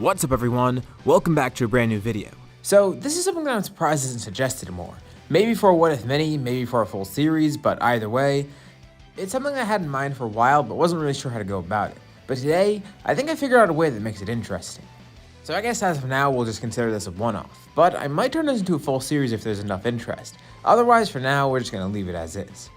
What's up everyone, welcome back to a brand new video. So this is something that I'm surprised isn't suggested more. Maybe for a what if mini, maybe for a full series, but either way, it's something I had in mind for a while but wasn't really sure how to go about it. But today, I think I figured out a way that makes it interesting. So I guess as of now, we'll just consider this a one-off, but I might turn this into a full series if there's enough interest. Otherwise, for now, we're just gonna leave it as is.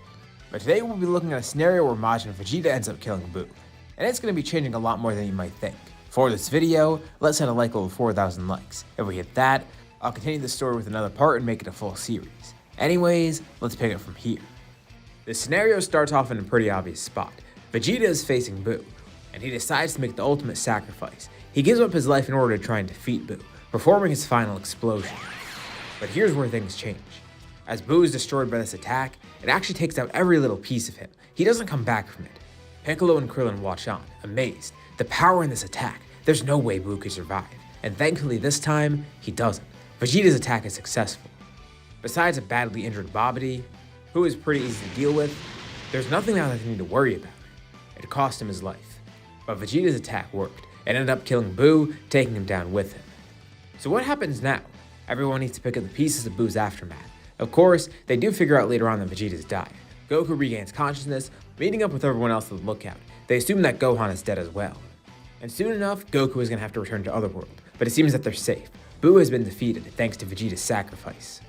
But today we'll be looking at a scenario where Majin Vegeta ends up killing Buu, and it's gonna be changing a lot more than you might think. For this video, let's set a like goal of 4,000 likes. If we hit that, I'll continue the story with another part and make it a full series. Anyways, let's pick it from here. The scenario starts off in a pretty obvious spot. Vegeta is facing Buu, and he decides to make the ultimate sacrifice. He gives up his life in order to try and defeat Buu, performing his final explosion. But here's where things change. As Buu is destroyed by this attack, it actually takes out every little piece of him. He doesn't come back from it. Piccolo and Krillin watch on, amazed. The power in this attack, there's no way Buu could survive. And thankfully this time, he doesn't. Vegeta's attack is successful. Besides a badly injured Babidi, who is pretty easy to deal with, there's nothing now that they need to worry about. It cost him his life. But Vegeta's attack worked. It ended up killing Buu, taking him down with him. So what happens now? Everyone needs to pick up the pieces of Buu's aftermath. Of course, they do figure out later on that Vegeta's died. Goku regains consciousness, meeting up with everyone else at the lookout. They assume that Gohan is dead as well. And soon enough, Goku is going to have to return to Otherworld, but it seems that they're safe. Buu has been defeated thanks to Vegeta's sacrifice.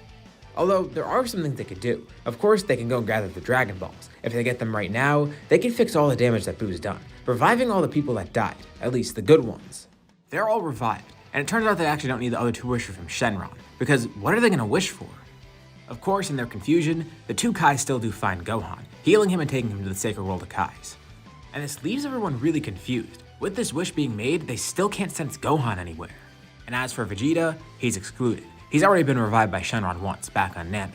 Although, there are some things they could do. Of course, they can go and gather the Dragon Balls. If they get them right now, they can fix all the damage that Buu's done, reviving all the people that died, at least the good ones. They're all revived, and it turns out they actually don't need the other two wishes from Shenron, because what are they going to wish for? Of course, in their confusion, the two Kais still do find Gohan, healing him and taking him to the Sacred World of Kais. And this leaves everyone really confused. With this wish being made, they still can't sense Gohan anywhere. And as for Vegeta, he's excluded. He's already been revived by Shenron once, back on Namek.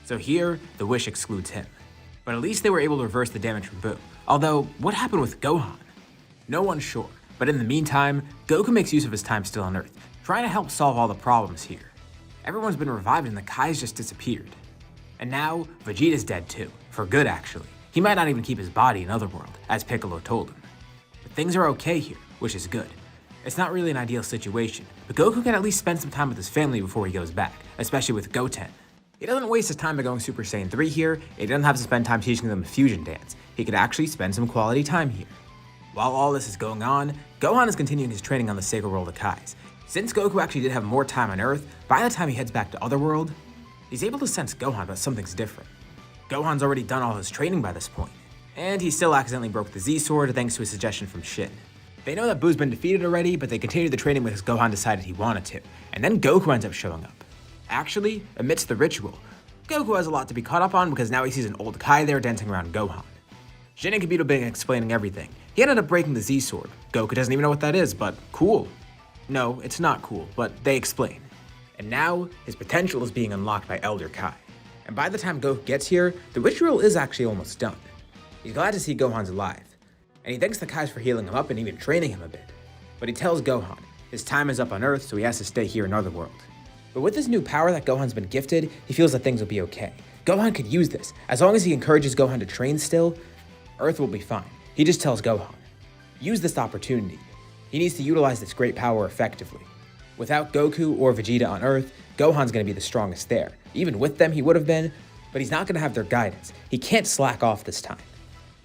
So here, the wish excludes him. But at least they were able to reverse the damage from Buu. Although, what happened with Gohan? No one's sure. But in the meantime, Goku makes use of his time still on Earth, trying to help solve all the problems here. Everyone's been revived and the Kais just disappeared. And now, Vegeta's dead too. For good, actually. He might not even keep his body in Otherworld, as Piccolo told him. But things are okay here, which is good. It's not really an ideal situation, but Goku can at least spend some time with his family before he goes back, especially with Goten. He doesn't waste his time by going Super Saiyan 3 here, and he doesn't have to spend time teaching them a fusion dance. He could actually spend some quality time here. While all this is going on, Gohan is continuing his training on the Sacred World of Kais. Since Goku actually did have more time on Earth, by the time he heads back to Otherworld, he's able to sense Gohan, but something's different. Gohan's already done all his training by this point, and he still accidentally broke the Z-Sword thanks to a suggestion from Shin. They know that Buu's been defeated already, but they continued the training because Gohan decided he wanted to, and then Goku ends up showing up. Actually, amidst the ritual, Goku has a lot to be caught up on because now he sees an old Kai there dancing around Gohan. Shin and Kibito being explaining everything. He ended up breaking the Z-Sword. Goku doesn't even know what that is, but cool. No, it's not cool, but they explain. And now, his potential is being unlocked by Elder Kai. And by the time Goku gets here, the ritual is actually almost done. He's glad to see Gohan's alive, and he thanks the Kais for healing him up and even training him a bit. But he tells Gohan his time is up on Earth, so he has to stay here in Otherworld. But with this new power that Gohan's been gifted, he feels that things will be okay. Gohan could use this. As long as he encourages Gohan to train still, Earth will be fine. He just tells Gohan, use this opportunity. He needs to utilize this great power effectively. Without Goku or Vegeta on Earth, Gohan's going to be the strongest there. Even with them, he would have been, but he's not going to have their guidance. He can't slack off this time.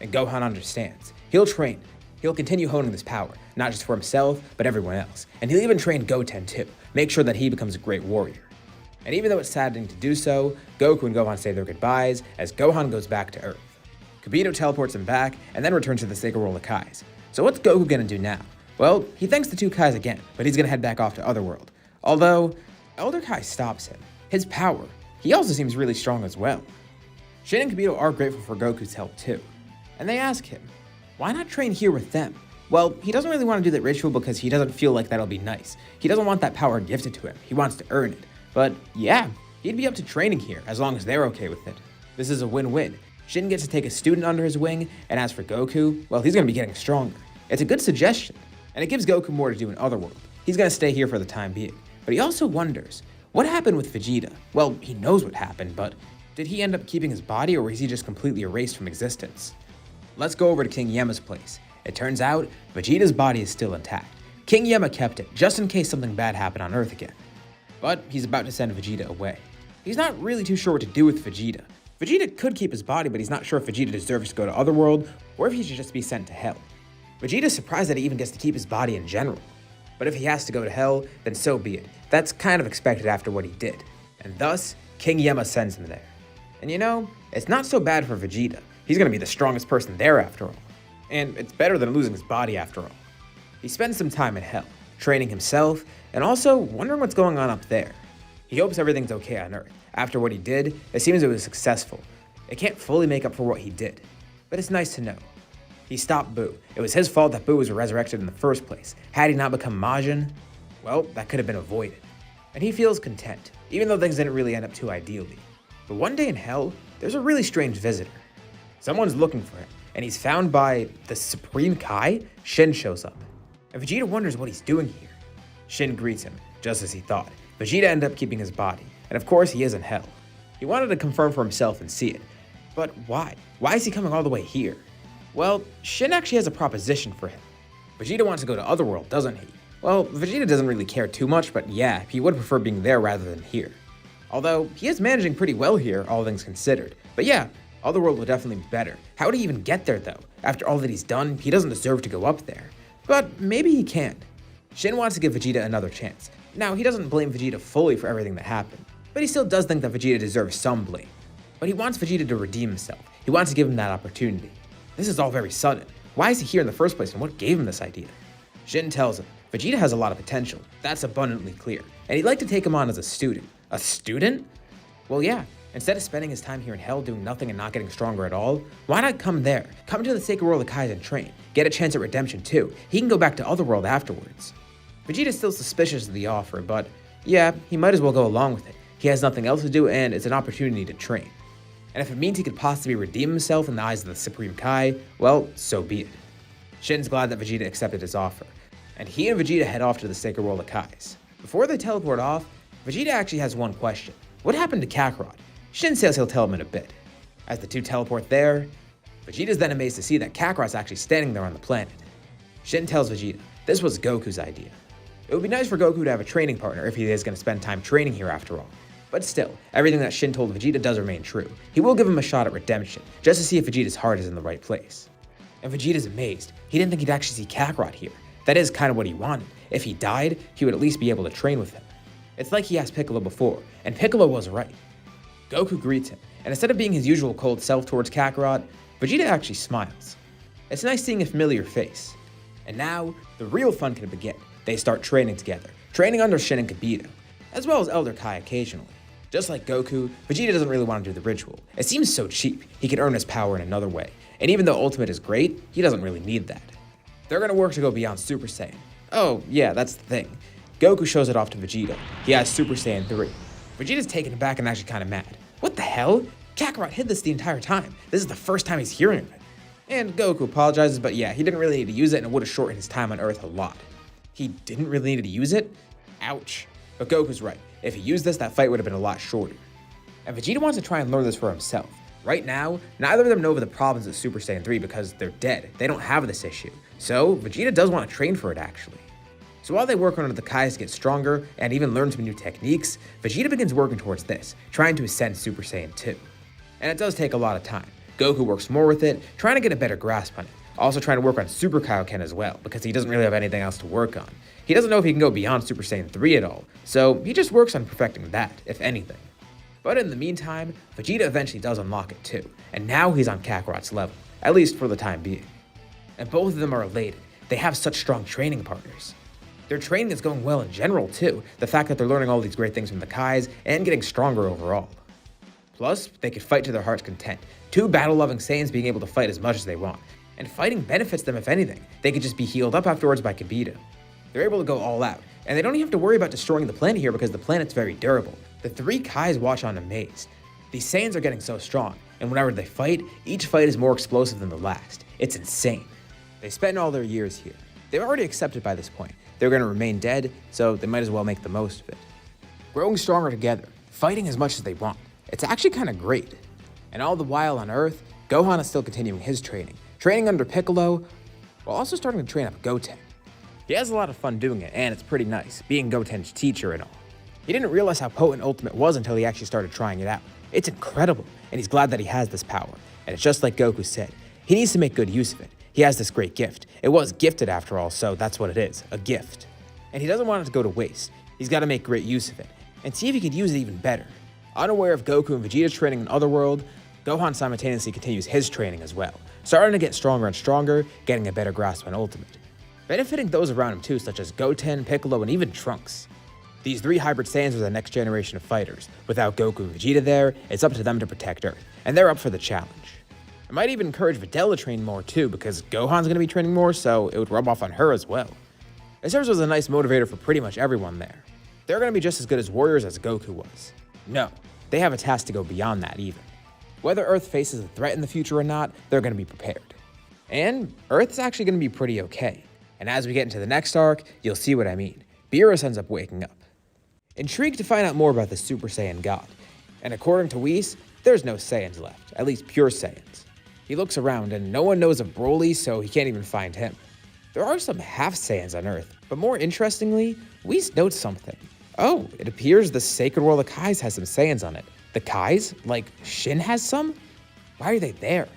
And Gohan understands. He'll train. He'll continue honing this power, not just for himself, but everyone else. And he'll even train Goten too, make sure that he becomes a great warrior. And even though it's saddening to do so, Goku and Gohan say their goodbyes as Gohan goes back to Earth. Kibito teleports him back and then returns to the Sacred World of Kais. So what's Goku gonna do now? Well, he thanks the two Kais again, but he's gonna head back off to Otherworld. Although, Elder Kai stops him. His power, he also seems really strong as well. Shin and Kibito are grateful for Goku's help too. And they ask him, why not train here with them? Well, he doesn't really want to do that ritual because he doesn't feel like that'll be nice. He doesn't want that power gifted to him. He wants to earn it. But yeah, he'd be up to training here as long as they're okay with it. This is a win-win. Shin gets to take a student under his wing, and as for Goku, well, he's going to be getting stronger. It's a good suggestion, and it gives Goku more to do in Otherworld. He's going to stay here for the time being. But he also wonders, what happened with Vegeta? Well, he knows what happened, but did he end up keeping his body, or was he just completely erased from existence? Let's go over to King Yema's place. It turns out, Vegeta's body is still intact. King Yama kept it, just in case something bad happened on Earth again. But he's about to send Vegeta away. He's not really too sure what to do with Vegeta. Vegeta could keep his body, but he's not sure if Vegeta deserves to go to Otherworld, or if he should just be sent to Hell. Vegeta's surprised that he even gets to keep his body in general. But if he has to go to Hell, then so be it. That's kind of expected after what he did. And thus, King Yama sends him there. And you know, it's not so bad for Vegeta. He's gonna be the strongest person there after all. And it's better than losing his body after all. He spends some time in Hell, training himself, and also wondering what's going on up there. He hopes everything's okay on Earth. After what he did, it seems it was successful. It can't fully make up for what he did, but it's nice to know. He stopped Buu. It was his fault that Buu was resurrected in the first place. Had he not become Majin, well, that could have been avoided. And he feels content, even though things didn't really end up too ideally. But one day in Hell, there's a really strange visitor. Someone's looking for him, and he's found by the Supreme Kai. Shin shows up, and Vegeta wonders what he's doing here. Shin greets him, just as he thought. Vegeta ended up keeping his body, and of course he is in Hell. He wanted to confirm for himself and see it. But why? Why is he coming all the way here? Well, Shin actually has a proposition for him. Vegeta wants to go to Otherworld, doesn't he? Well, Vegeta doesn't really care too much, but yeah, he would prefer being there rather than here. Although, he is managing pretty well here, all things considered. But yeah, Otherworld would definitely be better. How would he even get there, though? After all that he's done, he doesn't deserve to go up there. But maybe he can. Shin wants to give Vegeta another chance. Now, he doesn't blame Vegeta fully for everything that happened, but he still does think that Vegeta deserves some blame. But he wants Vegeta to redeem himself. He wants to give him that opportunity. This is all very sudden. Why is he here in the first place, and what gave him this idea? Shin tells him, Vegeta has a lot of potential. That's abundantly clear. And he'd like to take him on as a student. A student? Well, yeah. Instead of spending his time here in Hell doing nothing and not getting stronger at all, why not come there? Come to the Sacred World of Kai's and train. Get a chance at redemption too. He can go back to Otherworld afterwards. Vegeta's still suspicious of the offer, but yeah, he might as well go along with it. He has nothing else to do, and it's an opportunity to train. And if it means he could possibly redeem himself in the eyes of the Supreme Kai, well, so be it. Shin's glad that Vegeta accepted his offer, and he and Vegeta head off to the Sacred World of Kai's. Before they teleport off, Vegeta actually has one question. What happened to Kakarot? Shin says he'll tell him in a bit. As the two teleport there, Vegeta's then amazed to see that Kakarot's actually standing there on the planet. Shin tells Vegeta this was Goku's idea. It would be nice for Goku to have a training partner if he is going to spend time training here after all. But still, everything that Shin told Vegeta does remain true. He will give him a shot at redemption, just to see if Vegeta's heart is in the right place. And Vegeta's amazed. He didn't think he'd actually see Kakarot here. That is kind of what he wanted. If he died, he would at least be able to train with him. It's like he asked Piccolo before, and Piccolo was right. Goku greets him, and instead of being his usual cold self towards Kakarot, Vegeta actually smiles. It's nice seeing a familiar face. And now, the real fun can begin. They start training together, training under Shin and Kibito, as well as Elder Kai occasionally. Just like Goku, Vegeta doesn't really want to do the ritual. It seems so cheap. He can earn his power in another way. And even though Ultimate is great, he doesn't really need that. They're gonna work to go beyond Super Saiyan. Oh, yeah, that's the thing. Goku shows it off to Vegeta. He has Super Saiyan 3. Vegeta's taken aback and actually kind of mad. What the hell? Kakarot hid this the entire time. This is the first time he's hearing of it. And Goku apologizes, but yeah, he didn't really need to use it, and it would have shortened his time on Earth a lot. He didn't really need to use it? Ouch. But Goku's right. If he used this, that fight would have been a lot shorter. And Vegeta wants to try and learn this for himself. Right now, neither of them know the problems of Super Saiyan 3 because they're dead. They don't have this issue. So, Vegeta does want to train for it, actually. So while they work on the Kais to get stronger and even learn some new techniques, Vegeta begins working towards this, trying to ascend Super Saiyan 2. And it does take a lot of time. Goku works more with it, trying to get a better grasp on it. Also trying to work on Super Kaioken as well, because he doesn't really have anything else to work on. He doesn't know if he can go beyond Super Saiyan 3 at all, so he just works on perfecting that, if anything. But in the meantime, Vegeta eventually does unlock it too, and now he's on Kakarot's level, at least for the time being. And both of them are elated. They have such strong training partners. Their training is going well in general too, the fact that they're learning all these great things from the Kais and getting stronger overall. Plus, they could fight to their heart's content, two battle-loving Saiyans being able to fight as much as they want. And fighting benefits them if anything. They could just be healed up afterwards by Kibito. They're able to go all out, and they don't even have to worry about destroying the planet here because the planet's very durable. The three Kais watch on amazed. These Saiyans are getting so strong, and whenever they fight, each fight is more explosive than the last. It's insane. They spent all their years here. They've already accepted by this point. They're going to remain dead, so they might as well make the most of it. Growing stronger together, fighting as much as they want. It's actually kind of great. And all the while on Earth, Gohan is still continuing his training under Piccolo, while also starting to train up Goten. He has a lot of fun doing it, and it's pretty nice, being Goten's teacher and all. He didn't realize how potent Ultimate was until he actually started trying it out. It's incredible, and he's glad that he has this power. And it's just like Goku said, he needs to make good use of it. He has this great gift. It was gifted after all, so that's what it is, a gift. And he doesn't want it to go to waste. He's got to make great use of it, and see if he could use it even better. Unaware of Goku and Vegeta's training in Otherworld, Gohan simultaneously continues his training as well, starting to get stronger and stronger, getting a better grasp on Ultimate. Benefiting those around him too, such as Goten, Piccolo, and even Trunks. These 3 hybrid Saiyans are the next generation of fighters. Without Goku and Vegeta there, it's up to them to protect Earth, and they're up for the challenge. I might even encourage Videl to train more too, because Gohan's going to be training more, so it would rub off on her as well. It serves as a nice motivator for pretty much everyone there. They're going to be just as good as warriors as Goku was. No, they have a task to go beyond that even. Whether Earth faces a threat in the future or not, they're going to be prepared. And Earth's actually going to be pretty okay. And as we get into the next arc, you'll see what I mean. Beerus ends up waking up. Intrigued to find out more about the Super Saiyan God. And according to Whis, there's no Saiyans left, at least pure Saiyans. He looks around and no one knows of Broly, so he can't even find him. There are some half Saiyans on Earth, but more interestingly, Whis notes something. Oh, it appears the Sacred World of Kais has some Saiyans on it. The Kais? Like Shin has some? Why are they there?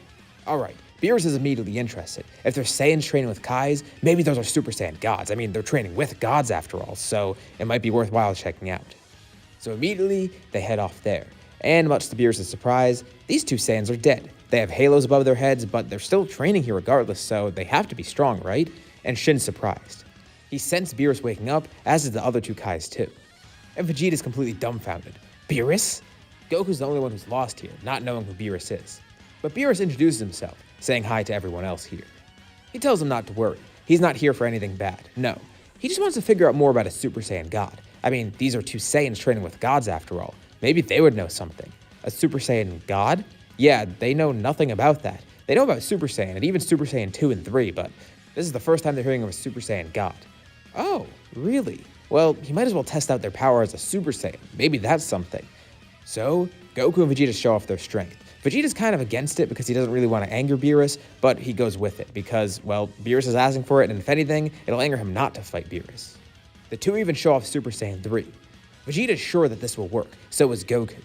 Alright, Beerus is immediately interested. If there's Saiyans training with Kais, maybe those are Super Saiyan gods. I mean, they're training with gods after all, so it might be worthwhile checking out. So immediately, they head off there. And much to Beerus' surprise, these 2 Saiyans are dead. They have halos above their heads, but they're still training here regardless, so they have to be strong, right? And Shin's surprised. He sensed Beerus waking up, as did the other 2 Kais too. And Vegeta's completely dumbfounded. Beerus? Goku's the only one who's lost here, not knowing who Beerus is. But Beerus introduces himself, saying hi to everyone else here. He tells them not to worry. He's not here for anything bad. No. He just wants to figure out more about a Super Saiyan God. I mean, these are 2 Saiyans training with gods after all. Maybe they would know something. A Super Saiyan God? Yeah, they know nothing about that. They know about Super Saiyan and even Super Saiyan 2 and 3, but this is the first time they're hearing of a Super Saiyan God. Oh, really? Well, he might as well test out their power as a Super Saiyan. Maybe that's something. So, Goku and Vegeta show off their strength. Vegeta's kind of against it because he doesn't really want to anger Beerus, but he goes with it because, well, Beerus is asking for it, and if anything, it'll anger him not to fight Beerus. The 2 even show off Super Saiyan 3. Vegeta's sure that this will work, so is Goku.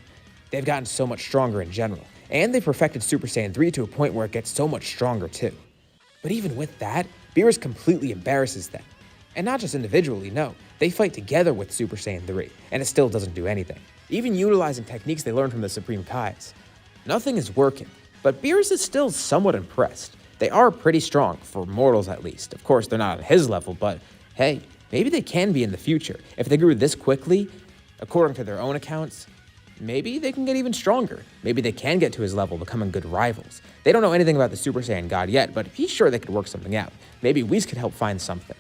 They've gotten so much stronger in general, and they perfected Super Saiyan 3 to a point where it gets so much stronger too. But even with that, Beerus completely embarrasses them. And not just individually, no. They fight together with Super Saiyan 3, and it still doesn't do anything. Even utilizing techniques they learned from the Supreme Kais. Nothing is working, but Beerus is still somewhat impressed. They are pretty strong, for mortals at least. Of course, they're not on his level, but hey, maybe they can be in the future. If they grew this quickly, according to their own accounts, maybe they can get even stronger. Maybe they can get to his level, becoming good rivals. They don't know anything about the Super Saiyan God yet, but he's sure they could work something out. Maybe Whis could help find something.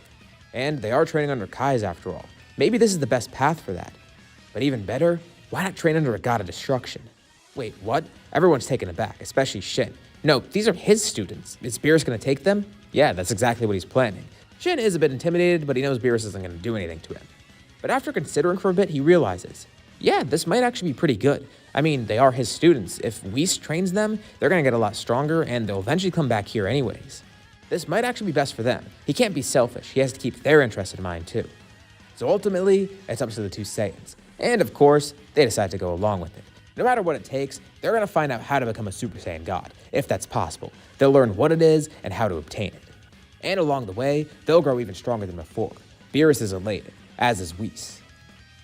And they are training under Kais after all. Maybe this is the best path for that. But even better, why not train under a god of destruction? Wait, what? Everyone's taken aback, especially Shin. No, these are his students. Is Beerus going to take them? Yeah, that's exactly what he's planning. Shin is a bit intimidated, but he knows Beerus isn't going to do anything to him. But after considering for a bit, he realizes, yeah, this might actually be pretty good. I mean, they are his students. If Whis trains them, they're going to get a lot stronger, and they'll eventually come back here anyways. This might actually be best for them. He can't be selfish. He has to keep their interest in mind too. So ultimately, it's up to the 2 Saiyans. And of course, they decide to go along with it. No matter what it takes, they're going to find out how to become a Super Saiyan God, if that's possible. They'll learn what it is and how to obtain it. And along the way, they'll grow even stronger than before. Beerus is elated, as is Whis.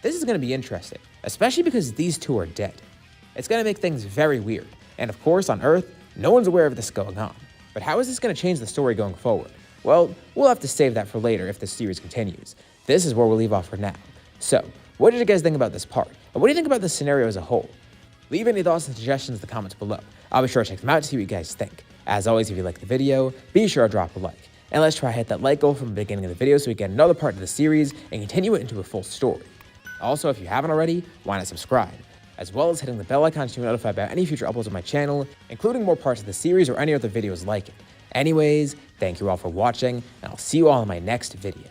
This is going to be interesting, especially because these 2 are dead. It's going to make things very weird. And of course, on Earth, no one's aware of this going on. But how is this going to change the story going forward? Well, we'll have to save that for later if the series continues. This is where we'll leave off for now. So, what did you guys think about this part? And what do you think about this scenario as a whole? Leave any thoughts and suggestions in the comments below. I'll be sure to check them out to see what you guys think. As always, if you like the video, be sure to drop a like. And let's try to hit that like goal from the beginning of the video so we get another part of the series and continue it into a full story. Also, if you haven't already, why not subscribe? As well as hitting the bell icon to be notified about any future uploads on my channel, including more parts of the series or any other videos like it. Anyways, thank you all for watching, and I'll see you all in my next video.